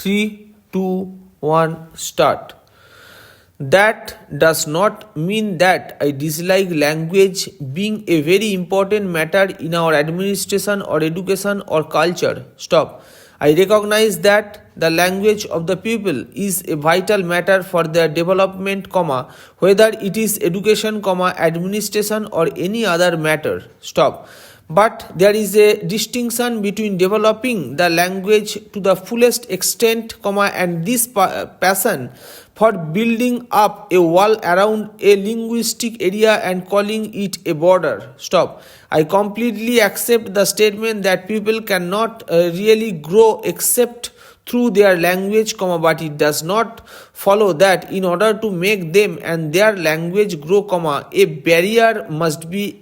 3, 2, 1, start. That does not mean that I dislike language being a very important matter in our administration or education or culture. Stop. I recognize that the language of the people is a vital matter for their development, whether it is education, administration or any other matter. Stop. But there is a distinction between developing the language to the fullest extent, and this passion for building up a wall around a linguistic area and calling it a border. Stop. I completely accept the statement that people cannot really grow except through their language, but it does not follow that in order to make them and their language grow, a barrier must be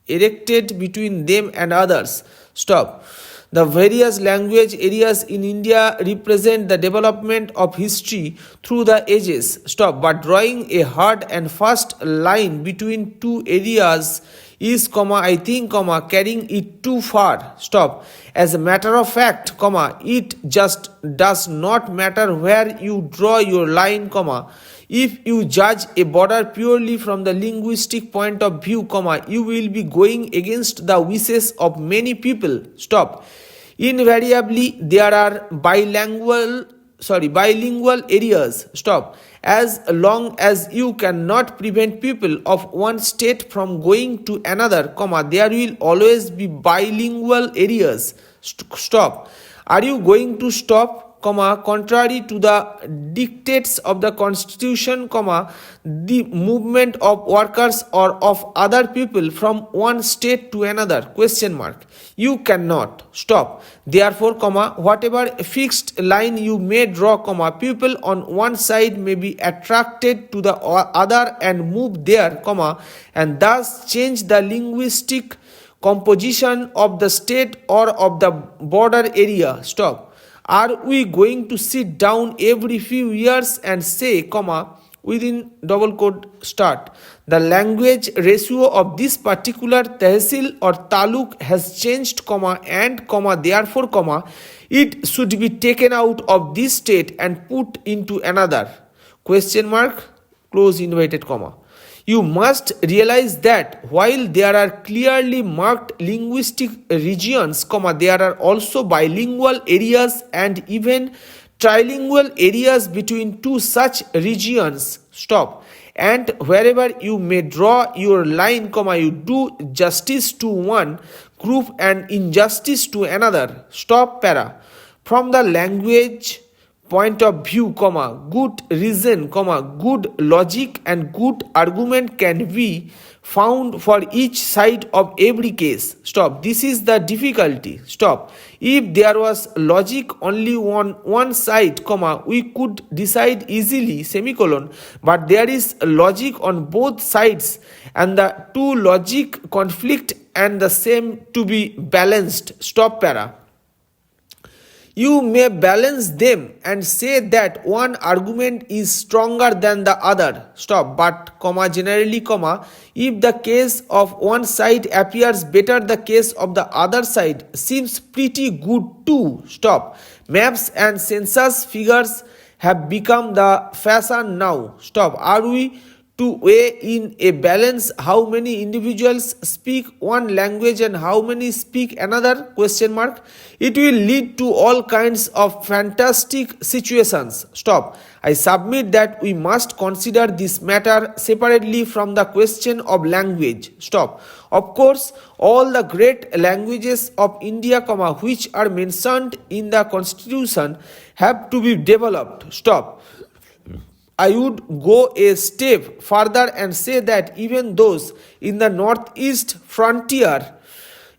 erected between them and others. Stop. The various language areas in India represent the development of history through the ages. Stop. But drawing a hard and fast line between two areas is, I think, carrying it too far. Stop. As a matter of fact, it just does not matter where you draw your line, if you judge a border purely from the linguistic point of view, you will be going against the wishes of many people. Stop. Invariably, there are bilingual areas. Stop. As long as you cannot prevent people of one state from going to another, there will always be bilingual areas. Stop. Are you going to stop? Contrary to the dictates of the constitution, the movement of workers or of other people from one state to another, You cannot. Stop. Therefore, whatever fixed line you may draw, people on one side may be attracted to the other and move there, and thus change the linguistic composition of the state or of the border area. Stop. Are we going to sit down every few years and say, within start, the language ratio of this particular tehsil or taluk has changed, and therefore, it should be taken out of this state and put into another? Close inverted comma. You must realize that while there are clearly marked linguistic regions, there are also bilingual areas and even trilingual areas between two such regions. Stop. And wherever you may draw your line, you do justice to one group and injustice to another. Stop. From the language point of view, good reason, good logic and good argument can be found for each side of every case. Stop. This is the difficulty. Stop. If there was logic only on one side, we could decide easily, but there is logic on both sides and the two logic conflict and the same to be balanced. Stop. You may balance them and say that one argument is stronger than the other. Stop. But, generally, if the case of one side appears better, the case of the other side seems pretty good too. Stop. Maps and census figures have become the fashion now. Stop. Are we to weigh in a balance how many individuals speak one language and how many speak another? It will lead to all kinds of fantastic situations. Stop. I submit that we must consider this matter separately from the question of language. Stop. Of course, all the great languages of India, which are mentioned in the constitution, have to be developed. Stop. I would go a step further and say that even those in the northeast frontier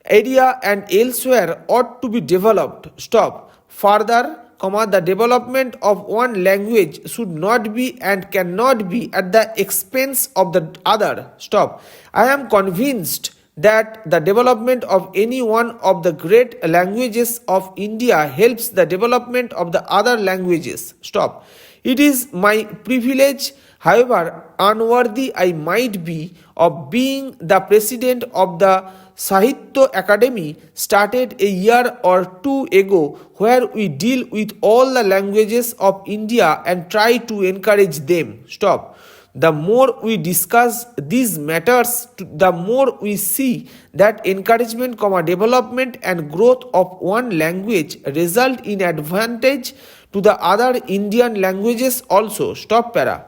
area and elsewhere ought to be developed. Stop. Further, the development of one language should not be and cannot be at the expense of the other. Stop. I am convinced that the development of any one of the great languages of India helps the development of the other languages. Stop. It is my privilege However unworthy I might be of being the president of the Sahitya Academy started a year or two ago, where we deal with all the languages of India and try to encourage them. Stop. The more we discuss these matters, the more we see that encouragement, development and growth of one language result in advantage to the other Indian languages also. Stop para.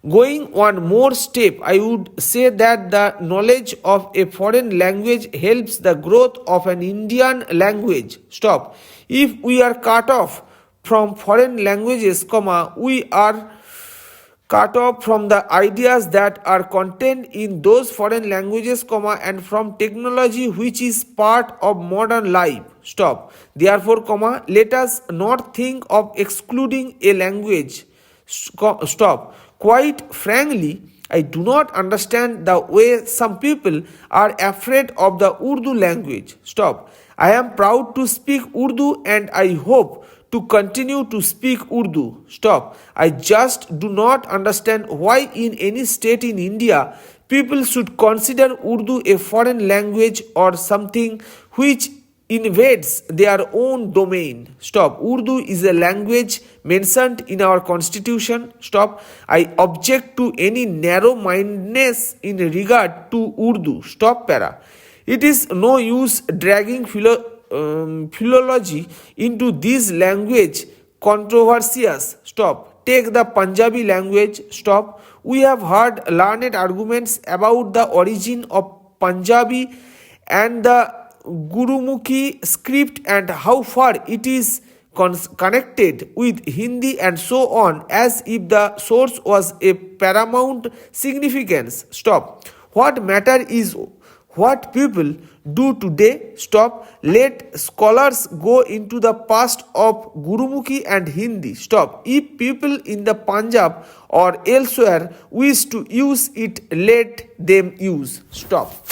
Going one more step, I would say that the knowledge of a foreign language helps the growth of an Indian language. Stop. If we are cut off from foreign languages, we are cut off from the ideas that are contained in those foreign languages, and from technology which is part of modern life. Stop. Therefore, let us not think of excluding a language. Stop. Quite frankly, I do not understand the way some people are afraid of the Urdu language. Stop. I am proud to speak Urdu and I hope to continue to speak Urdu. Stop. I just do not understand why in any state in India people should consider Urdu a foreign language or something which invades their own domain. Stop. Urdu is a language mentioned in our constitution. Stop. I object to any narrow-mindedness in regard to Urdu. Stop para. It is no use dragging philology into these language controversies. Stop. Take the Punjabi language. Stop. We have heard learned arguments about the origin of Punjabi and the Gurumukhi script and how far it is connected with Hindi and so on, as if the source was a paramount significance. Stop. What matter is what people do today. Stop. Let scholars go into the past of Gurumukhi and Hindi. Stop. If people in the Punjab or elsewhere wish to use it, let them use. Stop.